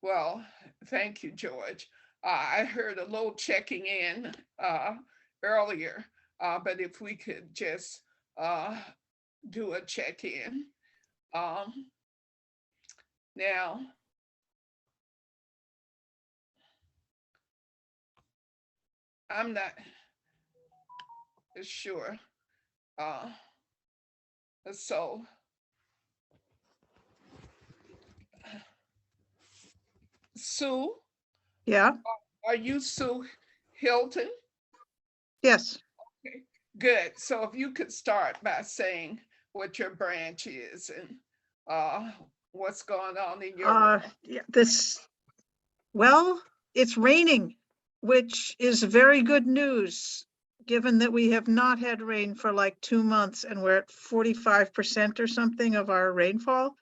Well, thank you, George. I heard a little checking in earlier, but if we could just uh, do a check in. Um, Now, I'm not sure. Uh, so, Sue, Yeah, are you Sue Hilton? yes. Okay, good. So, if you could start by saying what your branch is and uh, what's going on in your world. Yeah, well, it's raining, which is very good news, given that we have not had rain for like 2 months and we're at 45% or something of our rainfall.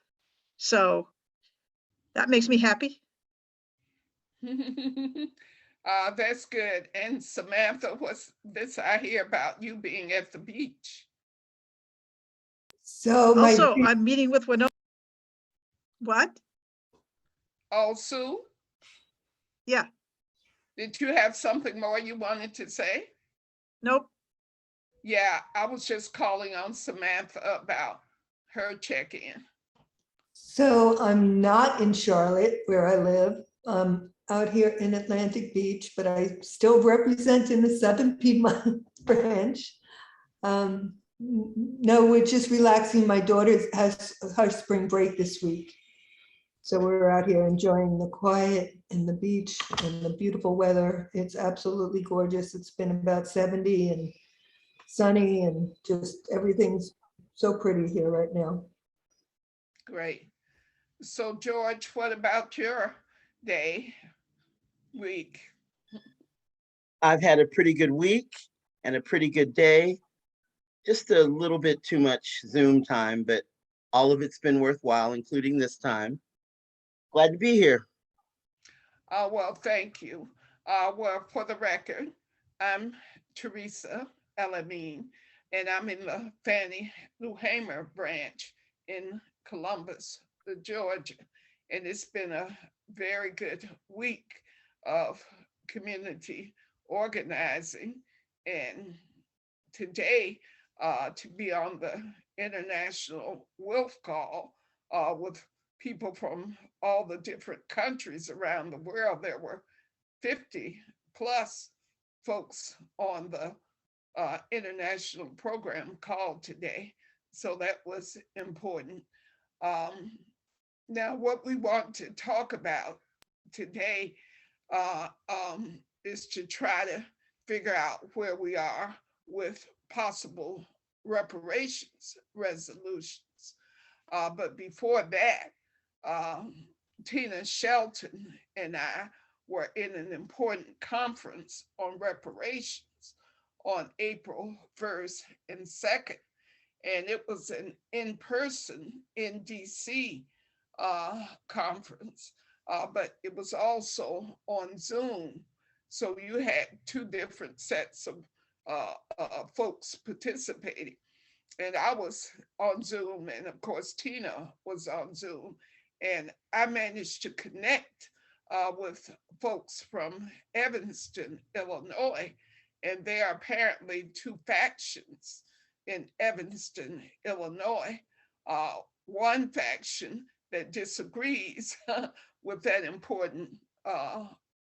So that makes me happy. That's good. And Samantha, what's this I hear about you being at the beach? So my Also, I'm meeting with Winona. What? Oh, Sue, Yeah, did you have something more you wanted to say? nope. Yeah, I was just calling on Samantha about her check-in. so I'm not in Charlotte where I live. Out here in Atlantic Beach, but I still represent in the Southern Piedmont branch. No, we're just relaxing. My daughter has her spring break this week. So we're out here enjoying the quiet and the beach and the beautiful weather. It's absolutely gorgeous. It's been about 70 and sunny and just everything's so pretty here right now. Great. So, George, what about your day, week? I've had a pretty good week and a pretty good day. Just a little bit too much Zoom time, but all of it's been worthwhile, including this time. Glad to be here. Well, thank you. Well, for the record, I'm Teresa Elamine, and I'm in the Fannie Lou Hamer branch in Columbus, Georgia. And it's been a very good week of community organizing. And today, to be on the International Wolf Call with people from all the different countries around the world. There were 50 plus folks on the international program called today. So that was important. Um, Now, what we want to talk about today is to try to figure out where we are with possible reparations resolutions. But before that, um, Tina Shelton and I were in an important conference on reparations on April 1st and 2nd. And it was an in-person in DC conference, but it was also on Zoom. So you had two different sets of folks participating. And I was on Zoom, and of course, Tina was on Zoom. And I managed to connect with folks from Evanston, Illinois. And there are apparently two factions in Evanston, Illinois. One faction that disagrees with that important uh,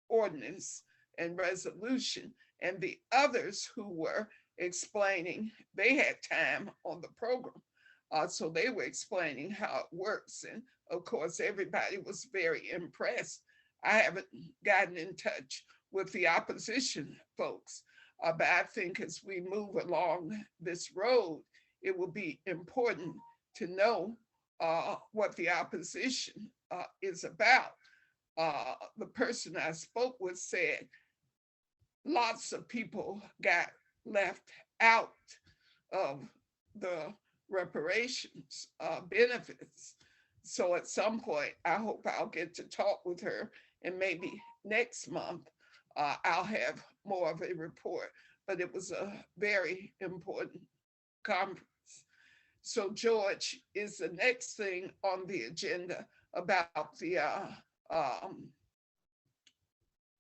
ordinance and resolution, and the others who were explaining, they had time on the program. So they were explaining how it works. And of course, everybody was very impressed. I haven't gotten in touch with the opposition folks, but I think as we move along this road, it will be important to know what the opposition is about. The person I spoke with said lots of people got left out of the reparations benefits. So at some point, I hope I'll get to talk with her, and maybe next month I'll have more of a report. But it was a very important conference. So, George, is the next thing on the agenda about the um,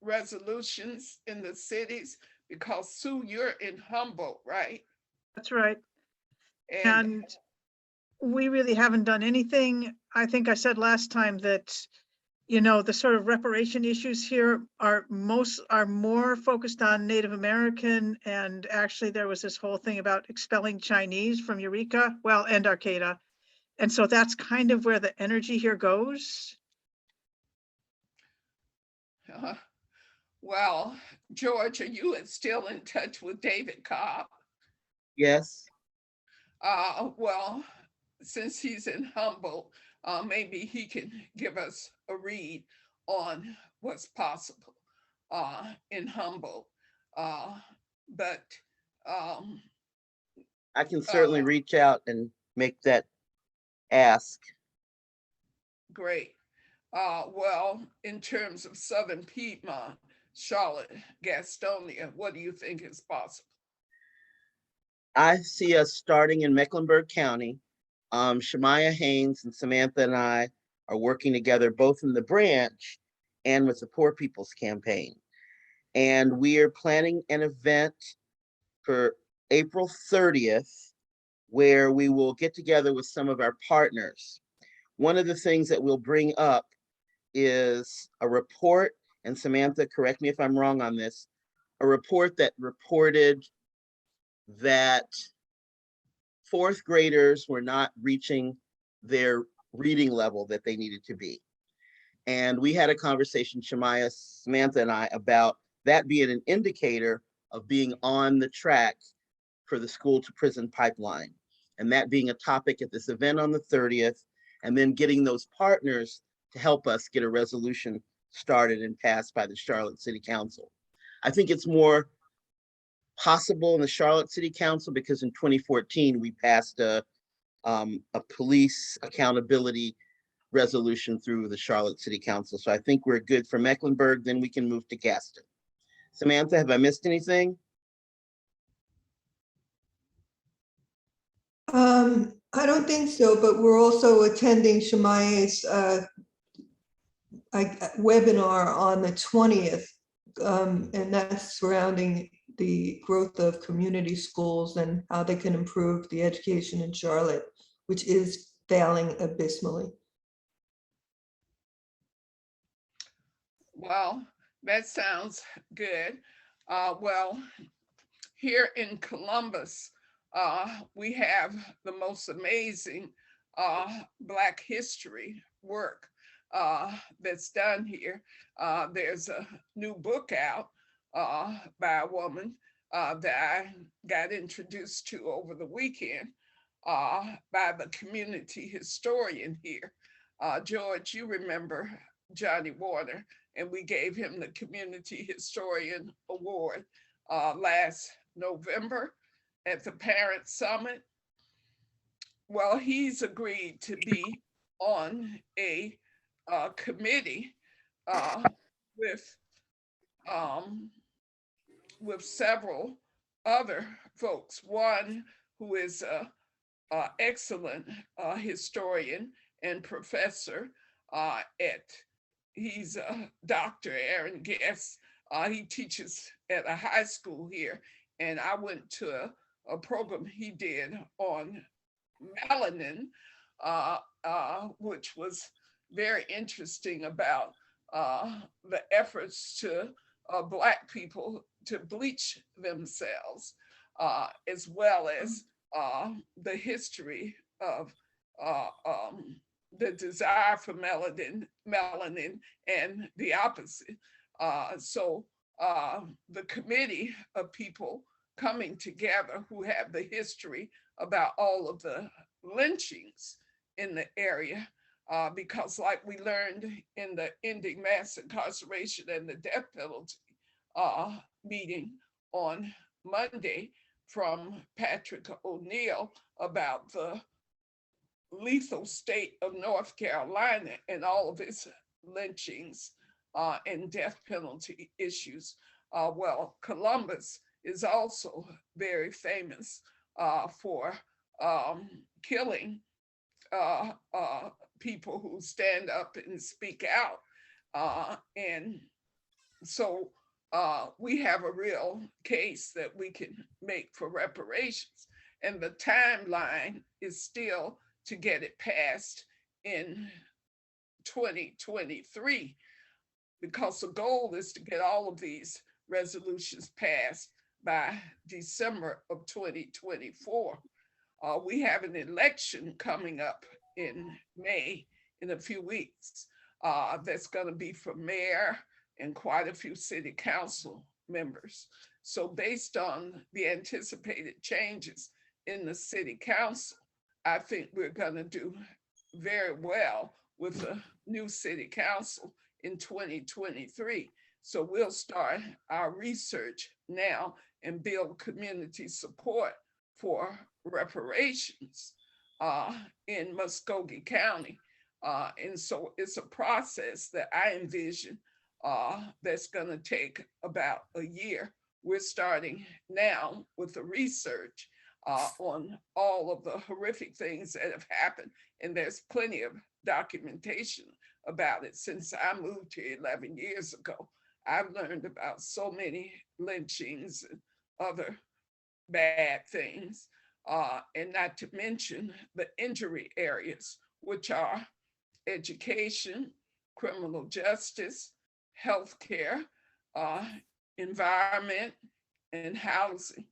resolutions in the cities? Because Sue, you're in Humboldt, right? That's right. And And we really haven't done anything. I think I said last time that, the sort of reparation issues here are more focused on Native American. And actually there was this whole thing about expelling Chinese from Eureka, well, and Arcata. And so that's kind of where the energy here goes. well, George, are you still in touch with David Cobb? Yes, Well, since he's in Humboldt, maybe he can give us a read on what's possible in Humboldt. Uh, but um, I can certainly uh, reach out and make that ask. great. Well, in terms of Southern Piedmont, Charlotte, Gastonia, what do you think is possible? I see us starting in Mecklenburg County. Shemaya Haynes and Samantha and I are working together both in the branch and with the Poor People's Campaign. And we are planning an event for April 30th where we will get together with some of our partners. One of the things that we'll bring up is a report, and Samantha, correct me if I'm wrong on this, a report that reported that fourth graders were not reaching their reading level that they needed to be. And we had a conversation, Shemaya, Samantha, and I, about that being an indicator of being on the track for the school to prison pipeline. And that being a topic at this event on the 30th, and then getting those partners to help us get a resolution started and passed by the Charlotte City Council. I think it's more possible in the Charlotte City Council because in 2014 we passed a police accountability resolution through the Charlotte City Council. So I think we're good for Mecklenburg, then we can move to Gaston. Samantha, have I missed anything? I don't think so, but we're also attending Shemaya's webinar on the 20th, and that's surrounding the growth of community schools and how they can improve the education in Charlotte, which is failing abysmally. Well, that sounds good. Well, here in Columbus, we have the most amazing Black history work that's done here. There's a new book out by a woman that I got introduced to over the weekend by the community historian here. George, you remember Johnny Warner, and we gave him the Community Historian Award last November at the Parent Summit. Well, he's agreed to be on a committee uh, with with several other folks. One who is a excellent historian and professor at he's Dr. Aaron Guest. He teaches at a high school here, and I went to a program he did on melanin, which was very interesting about the efforts to Black people to bleach themselves, as well as the history of the desire for melanin and the opposite. So the committee of people coming together who have the history about all of the lynchings in the area, because like we learned in the Ending Mass Incarceration and the Death Penalty meeting on Monday from Patrick O'Neill about the lethal state of North Carolina and all of its lynchings and death penalty issues. Well, Columbus is also very famous for killing people who stand up and speak out And so we have a real case that we can make for reparations. And the timeline is still to get it passed in 2023, because the goal is to get all of these resolutions passed by December of 2024. We have an election coming up in May, in a few weeks, that's going to be for mayor and quite a few city council members. So based on the anticipated changes in the city council, I think we're going to do very well with the new city council in 2023. So we'll start our research now and build community support for reparations in Muskogee County. And so it's a process that I envision that's going to take about a year. We're starting now with the research on all of the horrific things that have happened. And there's plenty of documentation about it. Since I moved here 11 years ago, I've learned about so many lynchings and other bad things, and not to mention the injury areas, which are education, criminal justice, healthcare, environment, and housing.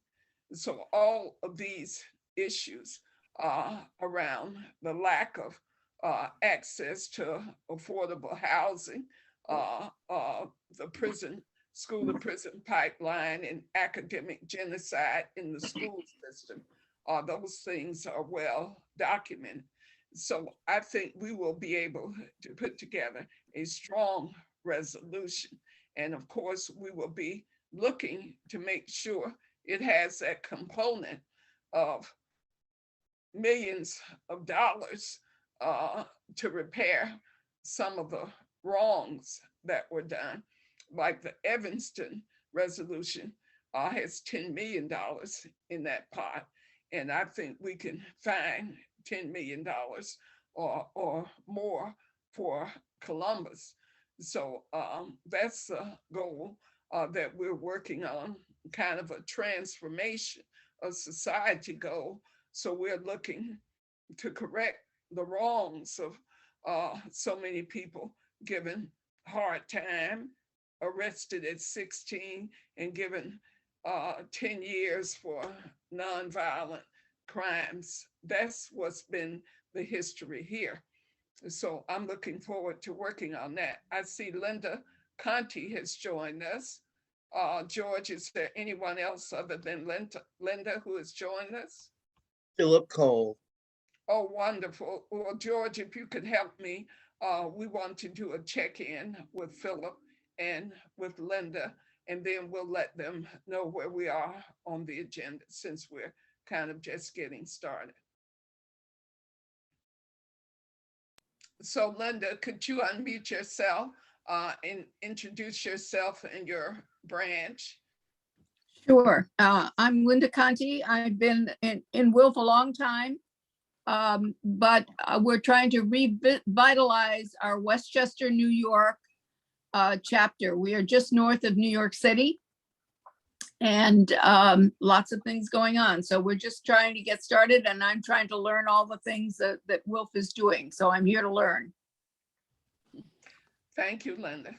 So all of these issues around the lack of access to affordable housing, the prison, school to prison pipeline, and academic genocide in the school system, those things are well documented. So I think we will be able to put together a strong resolution. And of course, we will be looking to make sure it has that component of millions of dollars to repair some of the wrongs that were done. Like the Evanston resolution has $10 million in that pot. And I think we can find $10 million or more for Columbus. So that's the goal that we're working on, kind of a transformation of society goal. So we're looking to correct the wrongs of so many people given hard time, arrested at 16 and given 10 years for nonviolent crimes. That's what's been the history here. So I'm looking forward to working on that. I see Linda Conti has joined us. George, is there anyone else other than Linda who has joined us? Philip Cole. Oh, wonderful. Well, George, if you could help me, we want to do a check-in with Philip and with Linda, and then we'll let them know where we are on the agenda, since we're kind of just getting started. So Linda, could you unmute yourself and introduce yourself and your branch? Sure. I'm Linda Conti. I've been in Wilf a long time, but we're trying to revitalize our Westchester, New York chapter. We are just north of New York City, and lots of things going on. So we're just trying to get started, and I'm trying to learn all the things that Wilf is doing. So I'm here to learn. Thank you, Linda.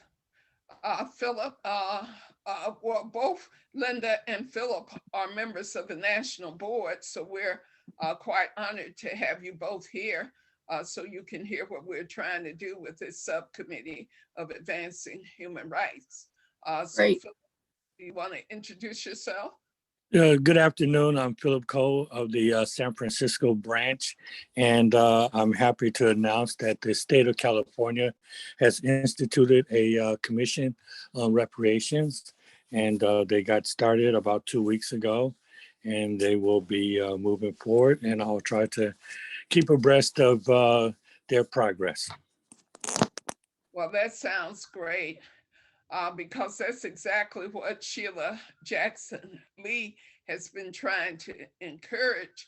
Philip, well, both Linda and Philip are members of the national board, so we're quite honored to have you both here so you can hear what we're trying to do with this subcommittee of advancing human rights. Great. Philip, do you want to introduce yourself? Good afternoon. I'm Philip Cole of the San Francisco branch, and I'm happy to announce that the state of California has instituted a commission on reparations, and they got started about 2 weeks ago, and they will be moving forward, and I'll try to keep abreast of their progress. Well, that sounds great. Because that's exactly what Sheila Jackson Lee has been trying to encourage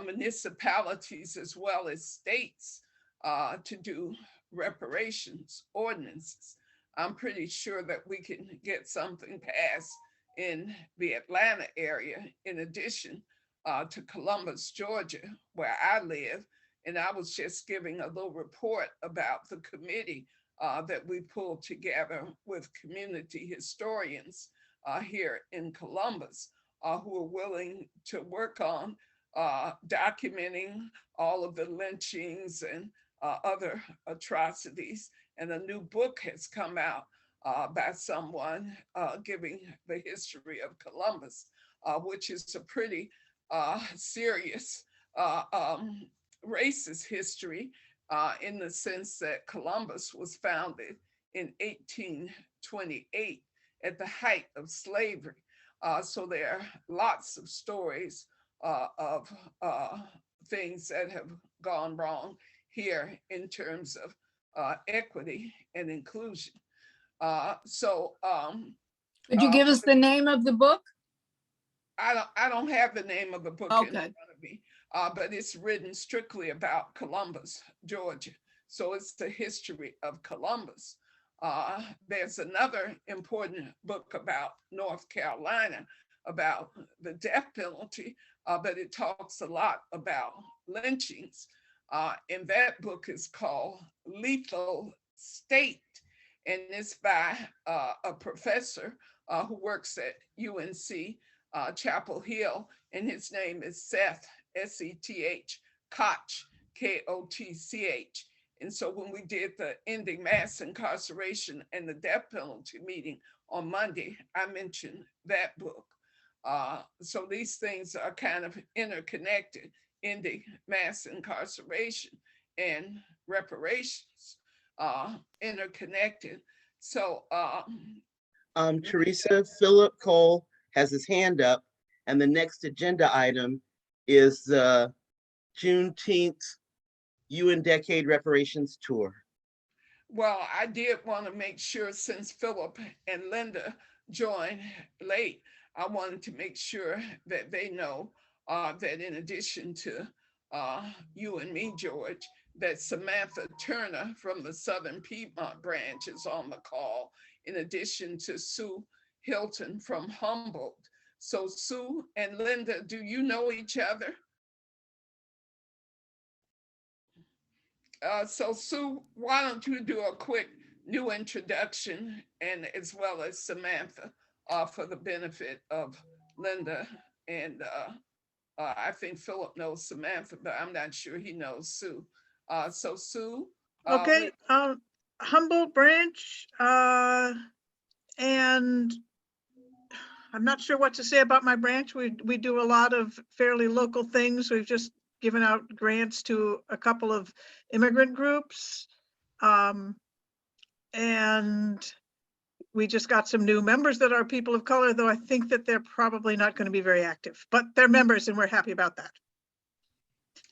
municipalities as well as states to do reparations ordinances. I'm pretty sure that we can get something passed in the Atlanta area, in addition to Columbus, Georgia, where I live. And I was just giving a little report about the committee that we pulled together with community historians here in Columbus who are willing to work on documenting all of the lynchings and other atrocities. And a new book has come out by someone giving the history of Columbus, which is a pretty serious racist history in the sense that Columbus was founded in 1828 at the height of slavery. So there are lots of stories of things that have gone wrong here in terms of equity and inclusion. Could you give us the name of the book? I don't have the name of the book in front of me, but it's written strictly about Columbus, Georgia. So it's the history of Columbus. There's another important book about North Carolina, about the death penalty, but it talks a lot about lynchings. And that book is called Lethal State, and it's by a professor who works at UNC Chapel Hill, and his name is Seth, S-E-T-H, Koch, K-O-T-C-H. And so when we did the Ending Mass Incarceration and the Death Penalty meeting on Monday, I mentioned that book. So these things are kind of interconnected, ending mass incarceration and reparations, interconnected. So Teresa, Philip Cole has his hand up, and the next agenda item is the Juneteenth UN Decade Reparations Tour. Well, I did want to make sure, since Philip and Linda joined late, I wanted to make sure that they know that in addition to you and me, George, that Samantha Turner from the Southern Piedmont branch is on the call, in addition to Sue Hilton from Humboldt. So Sue and Linda, do you know each other? So Sue, why don't you do a quick new introduction, and as well as Samantha, for the benefit of Linda. And I think Philip knows Samantha, but I'm not sure he knows Sue. So Sue. Okay, Humboldt branch, and I'm not sure what to say about my branch. We do a lot of fairly local things. We've just given out grants to a couple of immigrant groups. And we just got some new members that are people of color, though I think that they're probably not going to be very active, but they're members and we're happy about that.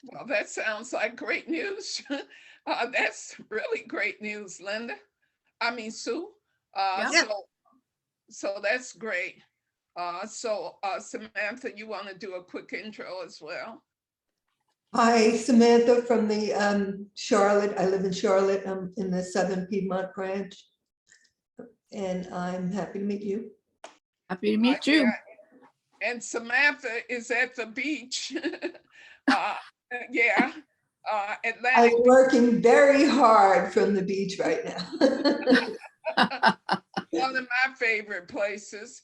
Well, that sounds like great news. That's really great news, Linda. I mean, Sue. Yeah. So that's great. Samantha, you want to do a quick intro as well? Hi, Samantha from the Charlotte. I live in Charlotte. I'm in the Southern Piedmont branch. And I'm happy to meet you. Happy to meet you. Yeah. And Samantha is at the beach. Yeah, Atlantic. I'm working very hard from the beach right now. One of my favorite places.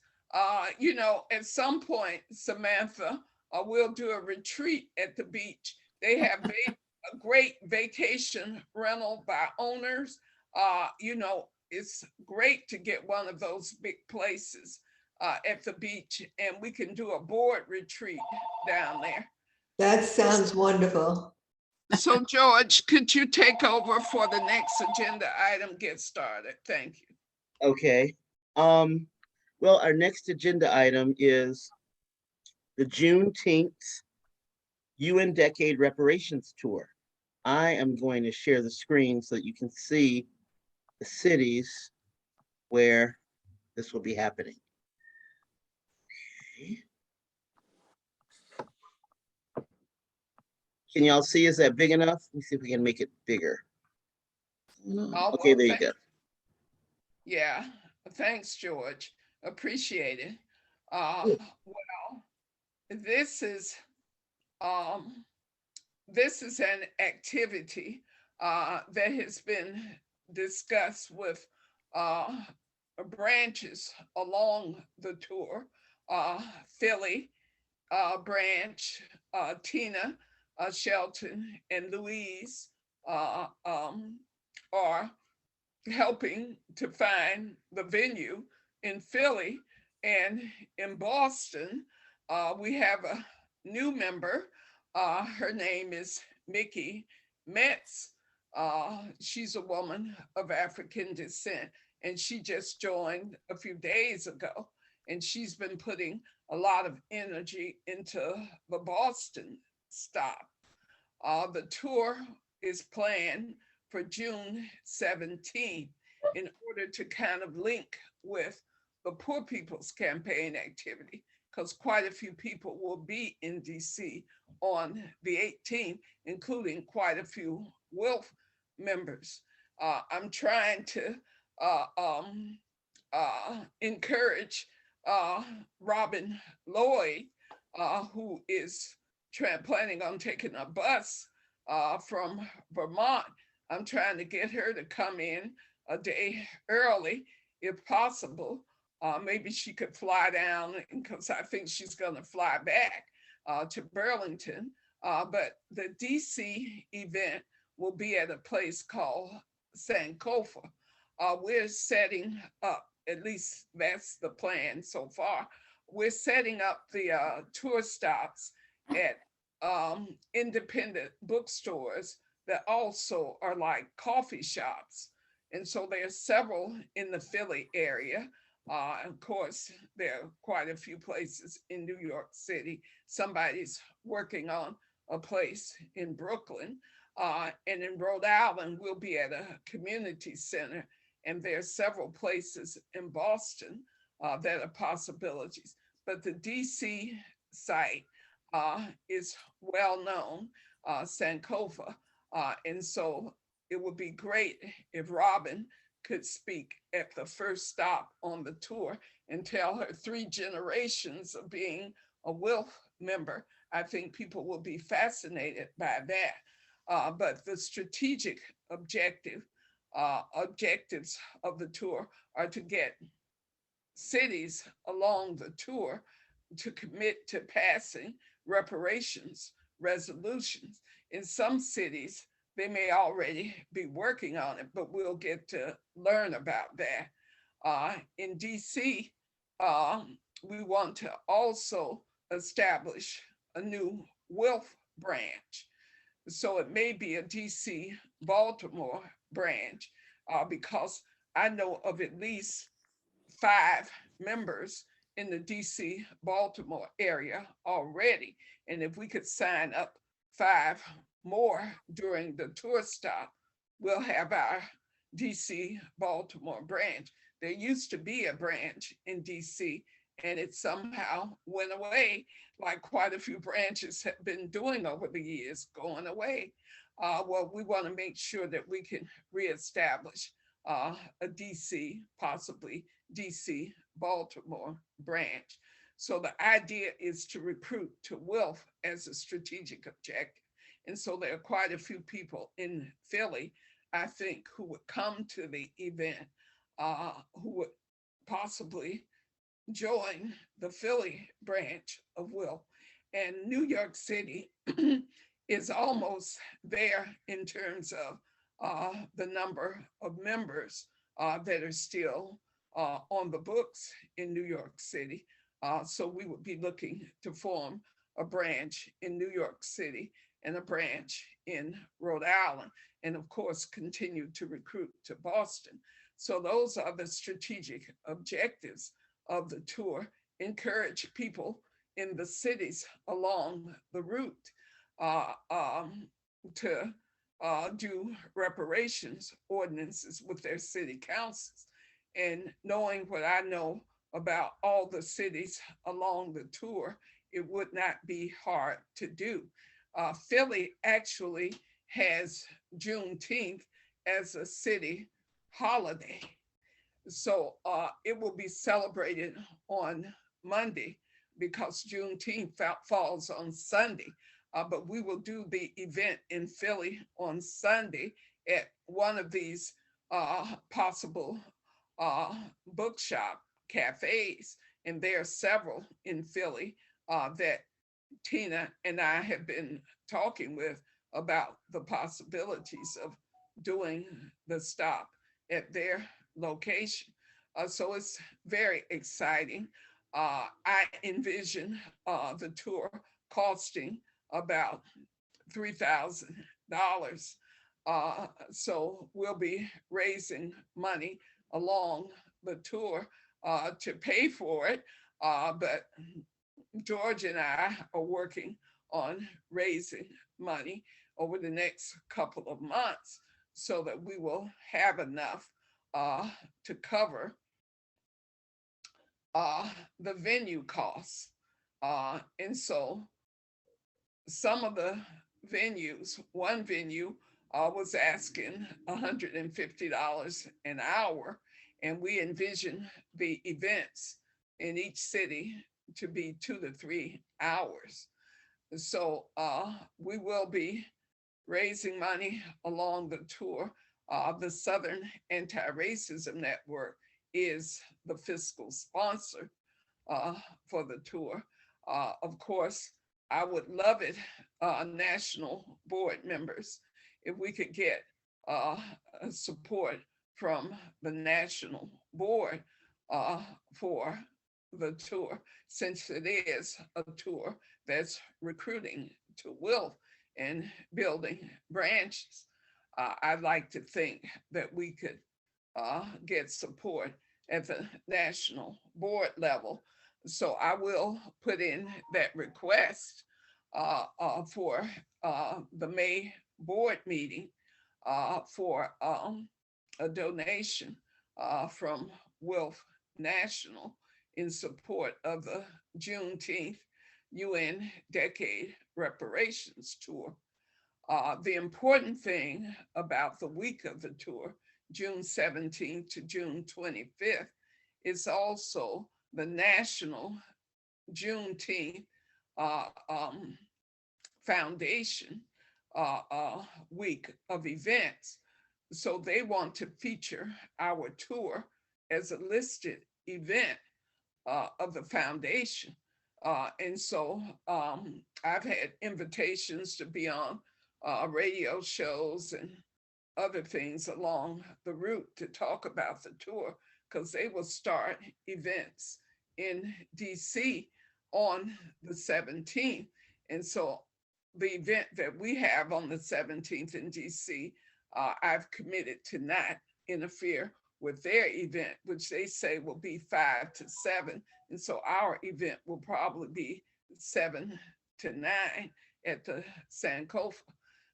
You know, at some point, Samantha, we'll do a retreat at the beach. They have a great vacation rental by owners. You know, it's great to get one of those big places at the beach, and we can do a board retreat down there. That sounds wonderful. So George, could you take over for the next agenda item, get started? Thank you. Okay. Well, our next agenda item is the Juneteenth UN Decade Reparations Tour. I am going to share the screen so that you can see the cities where this will be happening. Okay. Can y'all see? Is that big enough? Let me see if we can make it bigger. Okay, there you go. Yeah, thanks, George. Appreciate it. Yeah. Well, this is um, this is an activity that has been discussed with uh, branches along the tour. Philly branch, Tina, Shelton, and Louise are helping to find the venue in Philly. And in Boston, we have a new member. Her name is Mickey Metz. She's a woman of African descent, and she just joined a few days ago. And she's been putting a lot of energy into the Boston stop. The tour is planned for June 17th in order to kind of link with the Poor People's Campaign activity, because quite a few people will be in DC on the 18th, including quite a few WILF members. I'm trying to uh, um, encourage Robin Lloyd, who is planning on taking a bus from Vermont. I'm trying to get her to come in a day early, if possible. Maybe she could fly down, because I think she's going to fly back to Burlington. But the DC event will be at a place called Sankofa. We're setting up, at least that's the plan so far. We're setting up the tour stops at independent bookstores that also are like coffee shops. And so there's several in the Philly area. Of course, there are quite a few places in New York City. Somebody's working on a place in Brooklyn. And in Rhode Island, we'll be at a community center. And there are several places in Boston that are possibilities. But the DC site is well known, Sankofa. And so it would be great if Robin could speak at the first stop on the tour and tell her 3 generations of being a WILF member. I think people will be fascinated by that. But the strategic objectives of the tour are to get cities along the tour to commit to passing reparations resolutions. In some cities, they may already be working on it, but we'll get to learn about that. In DC, we want to also establish a new WILF branch. So it may be a DC Baltimore branch, because I know of at least 5 members in the DC Baltimore area already. And if we could sign up 5 more during the tour stop, we'll have our DC Baltimore branch. There used to be a branch in DC, and it somehow went away, like quite a few branches have been doing over the years, going away. Well, we want to make sure that we can reestablish a DC, possibly DC Baltimore branch. So the idea is to recruit to WILF as a strategic objective. And so there are quite a few people in Philly, I think, who would come to the event, who would possibly join the Philly branch of WILF. And New York City is almost there in terms of the number of members that are still on the books in New York City. So we would be looking to form a branch in New York City and a branch in Rhode Island, and of course, continue to recruit to Boston. So those are the strategic objectives of the tour. Encourage people in the cities along the route to do reparations ordinances with their city councils. And knowing what I know about all the cities along the tour, it would not be hard to do. Philly actually has Juneteenth as a city holiday. So it will be celebrated on Monday because Juneteenth falls on Sunday. But we will do the event in Philly on Sunday at one of these possible bookshop cafes. And there are several in Philly that Tina and I have been talking with about the possibilities of doing the stop at their location. So it's very exciting. I envision the tour costing about $3,000. So we'll be raising money along the tour to pay for it. But George and I are working on raising money over the next couple of months so that we will have enough to cover the venue costs. And so some of the venues, one venue was asking $150 an hour, and we envision the events in each city to be 2 to 3 hours. So we will be raising money along the tour. The Southern Anti-Racism Network is the fiscal sponsor for the tour. Of course, I would love it, national board members, if we could get support from the national board for the tour, since it is a tour that's recruiting to Wilf and building branches. I'd like to think that we could get support at the national board level. So I will put in that request for the May board meeting for a donation from Wilf National in support of the Juneteenth UN Decade Reparations Tour. The important thing about the week of the tour, June 17th to June 25th, is also the National Juneteenth Foundation week of events. So they want to feature our tour as a listed event of the foundation. And so I've had invitations to be on radio shows and other things along the route to talk about the tour, because they will start events in DC on the 17th. And so the event that we have on the 17th in DC, I've committed to not interfere with their event, which they say will be 5 to 7. And so our event will probably be 7 to 9 at the Sankofa.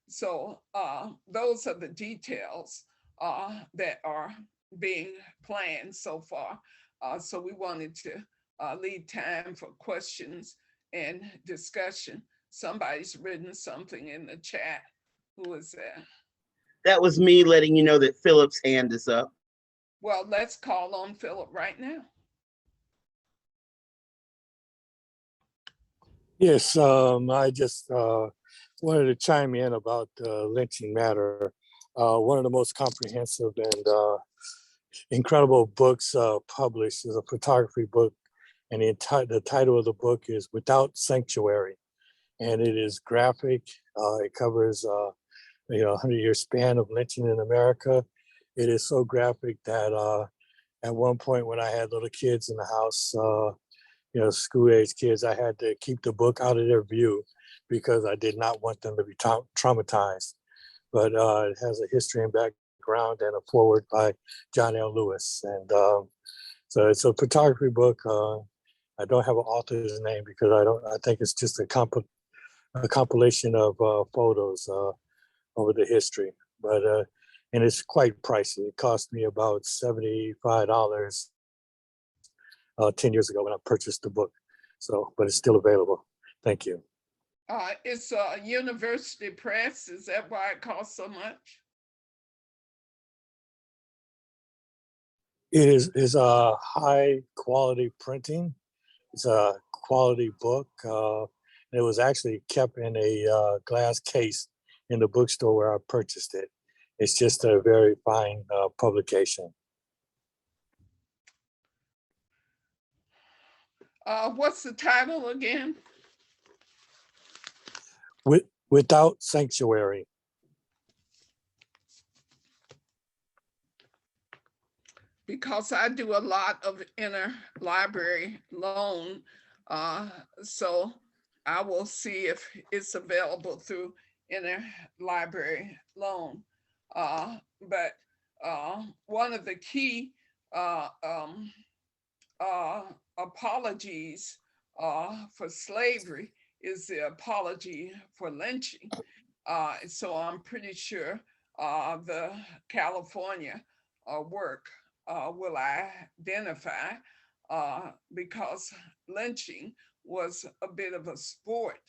So those are the details that are being planned so far. So we wanted to leave time for questions and discussion. Somebody's written something in the chat. Who is that? That was me letting you know that Philip's hand is up. Well, let's call on Philip right now. Yes, I just wanted to chime in about the lynching matter. One of the most comprehensive and incredible books published is a photography book, and the title of the book is Without Sanctuary, and it is graphic. It covers 100-year span of lynching in America. It is so graphic that at one point when I had little kids in the house, school-age kids, I had to keep the book out of their view because I did not want them to be traumatized. But it has a history and background and a foreword by John L. Lewis. And so it's a photography book. I don't have an author's name because I think it's just a compilation of photos over the history. But and it's quite pricey. It cost me about $75 10 years ago when I purchased the book. So, but it's still available. Thank you. It's a university press. Is that why it costs so much? It is a high quality printing. It's a quality book. It was actually kept in a glass case in the bookstore where I purchased it. It's just a very fine publication. What's the title again? Without Sanctuary. Because I do a lot of interlibrary loan. So I will see if it's available through interlibrary loan. But one of the key apologies for slavery is the apology for lynching. So I'm pretty sure the California work will identify because lynching was a bit of a sport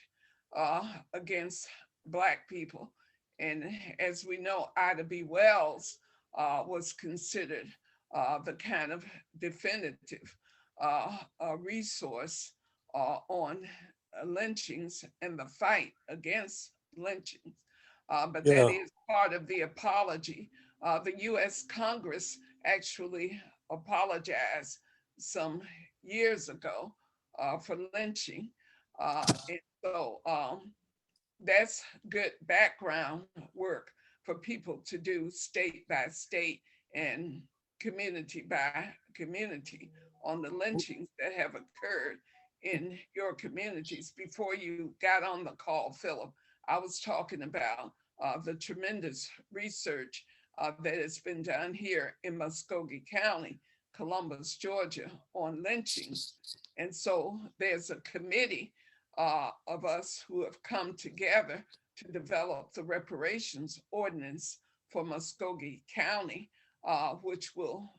against Black people. And as we know, Ida B. Wells was considered the kind of definitive resource on lynchings and the fight against lynchings. But that is part of the apology. The US Congress actually apologized some years ago for lynching. And so that's good background work for people to do state by state and community by community on the lynchings that have occurred in your communities. Before you got on the call, Philip, I was talking about the tremendous research that has been done here in Muskogee County, Columbus, Georgia, on lynchings. And so there's a committee of us who have come together to develop the reparations ordinance for Muskogee County, which will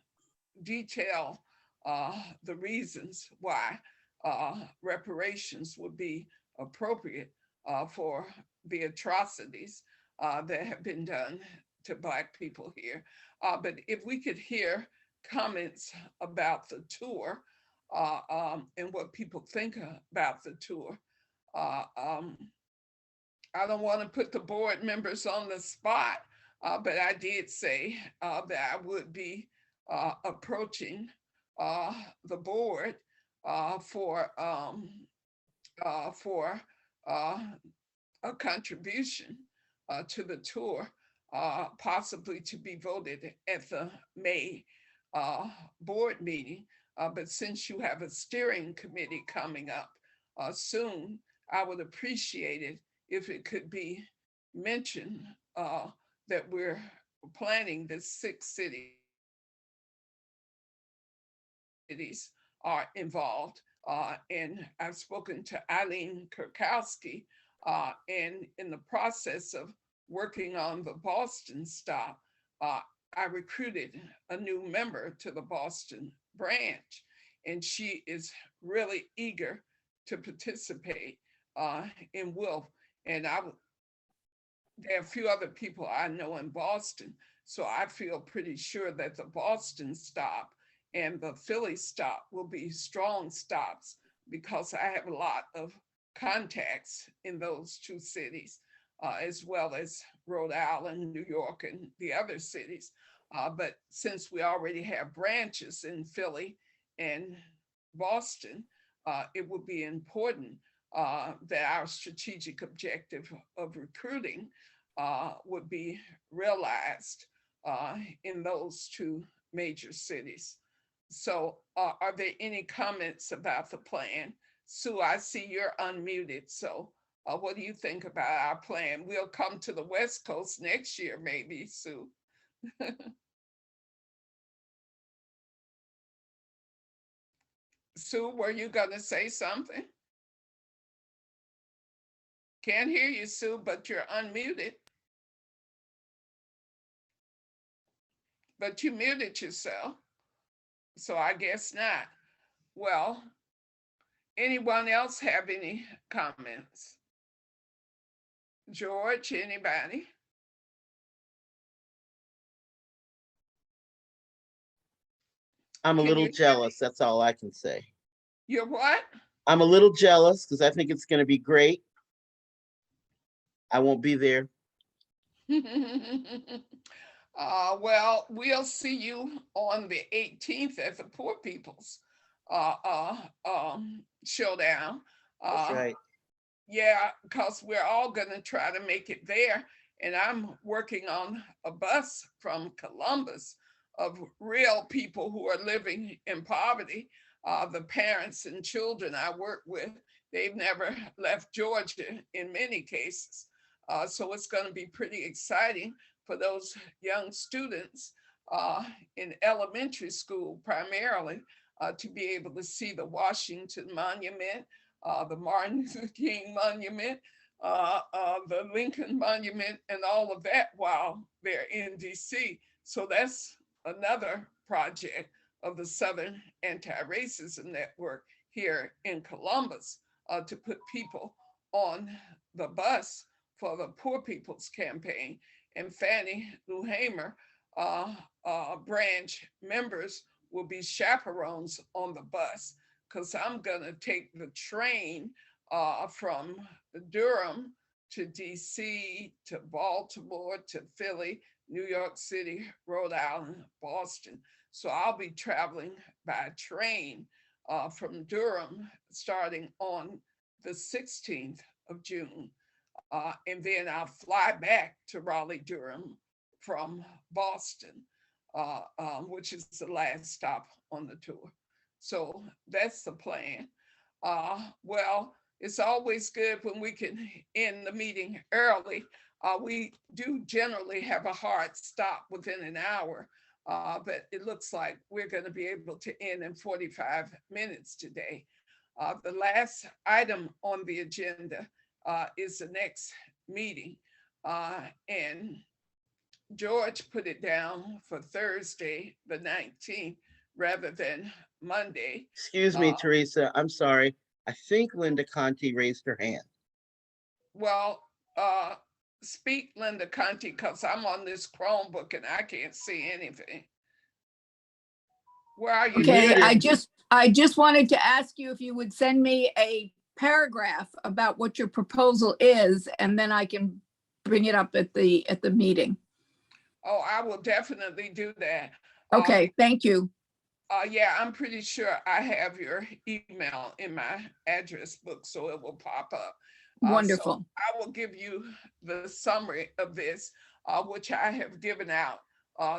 detail the reasons why reparations would be appropriate for the atrocities that have been done to Black people here. But if we could hear comments about the tour and what people think about the tour. I don't want to put the board members on the spot, but I did say that I would be approaching the board for a contribution to the tour, possibly to be voted at the May board meeting. But since you have a steering committee coming up soon, I would appreciate it if it could be mentioned that we're planning the 6 cities are involved. And I've spoken to Eileen Kurkowski, and in the process of working on the Boston stop, I recruited a new member to the Boston branch, and she is really eager to participate in Wolf. And there are a few other people I know in Boston, so I feel pretty sure that the Boston stop and the Philly stop will be strong stops because I have a lot of contacts in those 2 cities, as well as Rhode Island, New York, and the other cities. But since we already have branches in Philly and Boston, it would be important that our strategic objective of recruiting would be realized in those 2 major cities. So are there any comments about the plan? Sue, I see you're unmuted. So what do you think about our plan? We'll come to the West Coast next year, maybe, Sue. Sue, were you gonna say something? Can't hear you, Sue, but you're unmuted. But you muted yourself, so I guess not. Well, anyone else have any comments? George, anybody? I'm a Can little you hear me? jealous. That's all I can say. You're what? I'm a little jealous because I think it's going to be great. I won't be there. Well, we'll see you on the 18th at the Poor People's Showdown. That's Uh, right. yeah, because we're all going to try to make it there. And I'm working on a bus from Columbus of real people who are living in poverty. The parents and children I work with, they've never left Georgia in many cases. So it's going to be pretty exciting for those young students in elementary school primarily to be able to see the Washington Monument, the Martin Luther King Monument, the Lincoln Monument, and all of that while they're in DC. So that's another project of the Southern Anti-Racism Network here in Columbus to put people on the bus for the Poor People's Campaign. And Fannie Lou Hamer branch members will be chaperones on the bus because I'm gonna take the train from Durham to DC, to Baltimore, to Philly, New York City, Rhode Island, Boston. So I'll be traveling by train from Durham starting on the 16th of June. And then I'll fly back to Raleigh, Durham from Boston, which is the last stop on the tour. So that's the plan. Well, it's always good when we can end the meeting early. We do generally have a hard stop within an hour, but it looks like we're going to be able to end in 45 minutes today. The last item on the agenda is the next meeting. And George put it down for Thursday, the 19th, rather than Monday. Excuse me, Teresa. I'm sorry. I think Linda Conti raised her hand. Well, speak, Linda Conti, because I'm on this Chromebook and I can't see anything. Where are you? Okay, muted. I just wanted to ask you if you would send me a paragraph about what your proposal is, and then I can bring it up at the meeting. Oh, I will definitely do that. Okay, thank you. Yeah, I'm pretty sure I have your email in my address book, so it will pop up. Wonderful. So I will give you the summary of this, which I have given out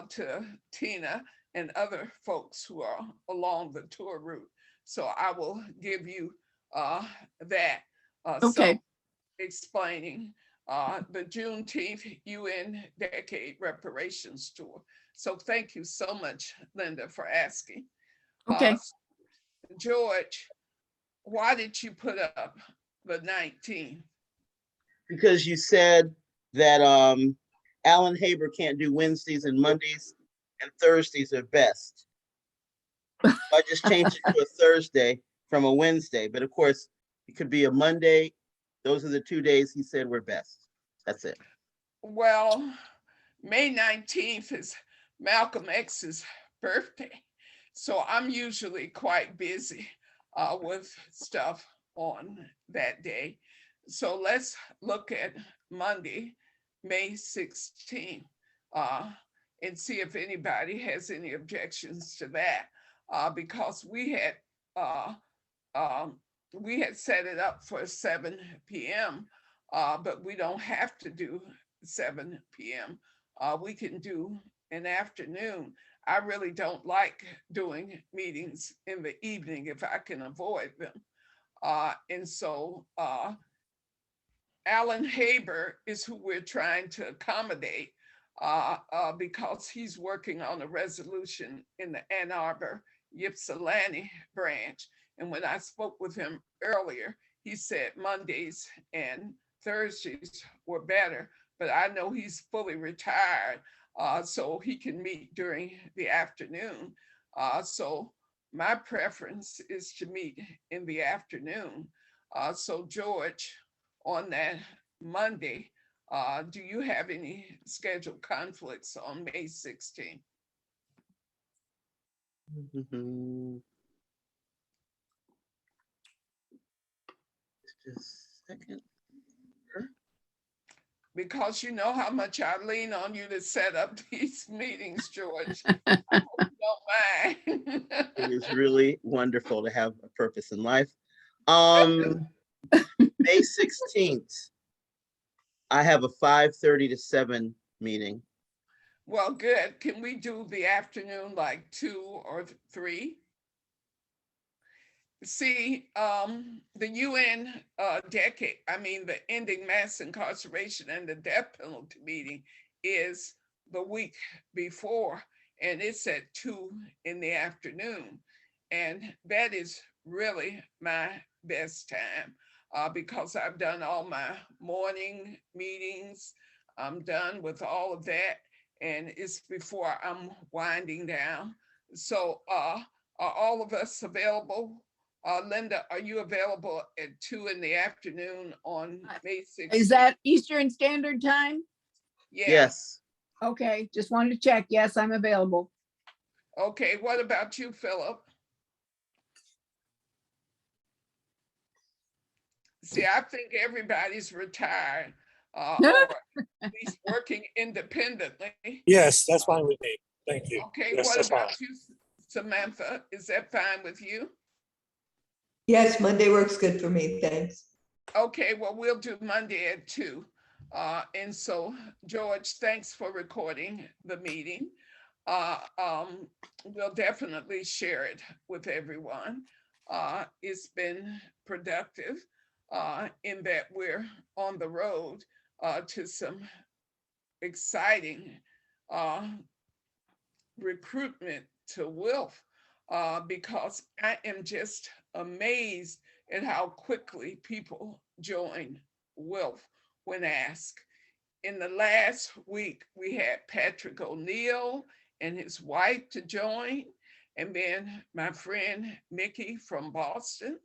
to Tina and other folks who are along the tour route. So I will give you that. Okay. So explaining the Juneteenth UN Decade Reparations Tour. So thank you so much, Linda, for asking. Okay. George, why did you put up the 19th? Because you said that Alan Haber can't do Wednesdays and Mondays and Thursdays are best. I just changed it to a Thursday from a Wednesday, but of course it could be a Monday. Those are the 2 days he said were best. That's it. Well, May 19th is Malcolm X's birthday. So I'm usually quite busy with stuff on that day. So let's look at Monday, May 16th, and see if anybody has any objections to that, because we had set it up for 7 p.m., but we don't have to do 7 p.m. We can do an afternoon. I really don't like doing meetings in the evening if I can avoid them. And so Alan Haber is who we're trying to accommodate because he's working on a resolution in the Ann Arbor Ypsilanti branch. And when I spoke with him earlier, he said Mondays and Thursdays were better, but I know he's fully retired, so he can meet during the afternoon. So my preference is to meet in the afternoon. So George, on that Monday, do you have any scheduled conflicts on May 16th? Mhm. Just a second. Because you know how much I lean on you to set up these meetings, George. I hope you don't mind. It is really wonderful to have a purpose in life. May 16th, I have a 5:30 to 7 meeting. Well, good. Can we do the afternoon, like 2 or 3? See, the UN the Ending Mass Incarceration and the Death Penalty meeting is the week before, and it's at 2 in the afternoon. And that is really my best time because I've done all my morning meetings. I'm done with all of that, and it's before I'm winding down. So are all of us available? Linda, are you available at 2 in the afternoon on May 16th? Is that Eastern Standard Time? Yeah. Yes. Okay, just wanted to check. Yes, I'm available. Okay, what about you, Philip? See, I think everybody's retired or at least working independently. Yes, that's fine with me. Thank you. Okay, Yes, what that's fine. about you, Samantha? Is that fine with you? Yes, Monday works good for me, thanks. Okay, well, we'll do Monday at 2. And so, George, thanks for recording the meeting. We'll definitely share it with everyone. It's been productive in that we're on the road to some exciting recruitment to WILF because I am just amazed at how quickly people join WILF when asked. In the last week, we had Patrick O'Neill and his wife to join, and then my friend Mickey from Boston.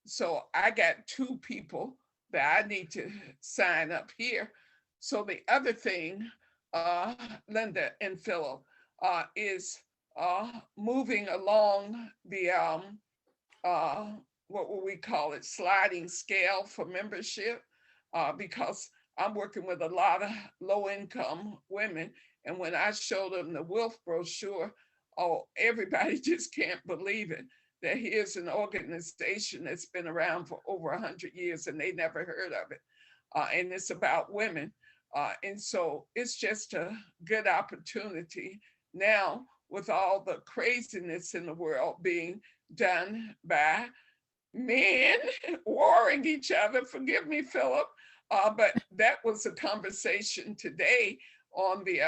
So I got 2 people that I need to sign up here. So the other thing, Linda and Philip, is moving along the what will we call it, sliding scale for membership, because I'm working with a lot of low-income women, and when I show them the WILF brochure, oh, everybody just can't believe it, that here's an organization that's been around for over 100 years and they never heard of it. And it's about women. And so it's just a good opportunity now with all the craziness in the world being done by men warring each other. Forgive me, Philip, but that was a conversation today on the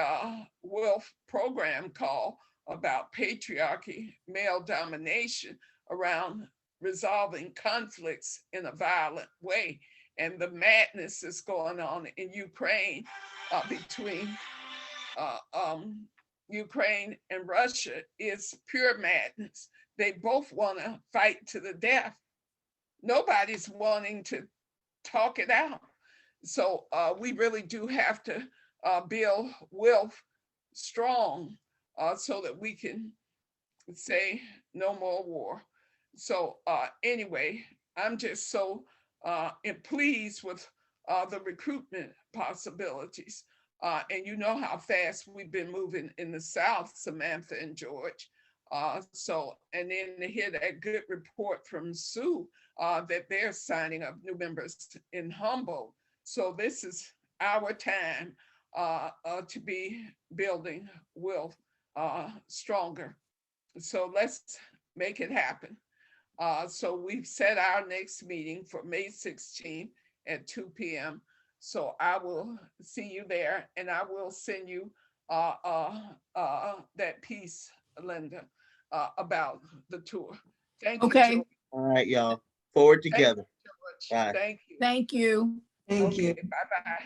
WILF program call about patriarchy, male domination around resolving conflicts in a violent way. And the madness that's going on in Ukraine between Ukraine and Russia is pure madness. They both want to fight to the death. Nobody's wanting to talk it out. So we really do have to build WILF strong so that we can say no more war. So anyway, I'm just so pleased with the recruitment possibilities. And you know how fast we've been moving in the South, Samantha and George. And then to hear that good report from Sue that they're signing up new members in Humboldt. So this is our time to be building WILF stronger. So let's make it happen. So we've set our next meeting for May 16th at 2 p.m. So I will see you there, and I will send you that piece, Linda, about the tour. Thank you, Okay. George. All right, y'all. Forward Thank you, together. George. Bye. Thank you. Thank you. Thank Okay, you. bye-bye.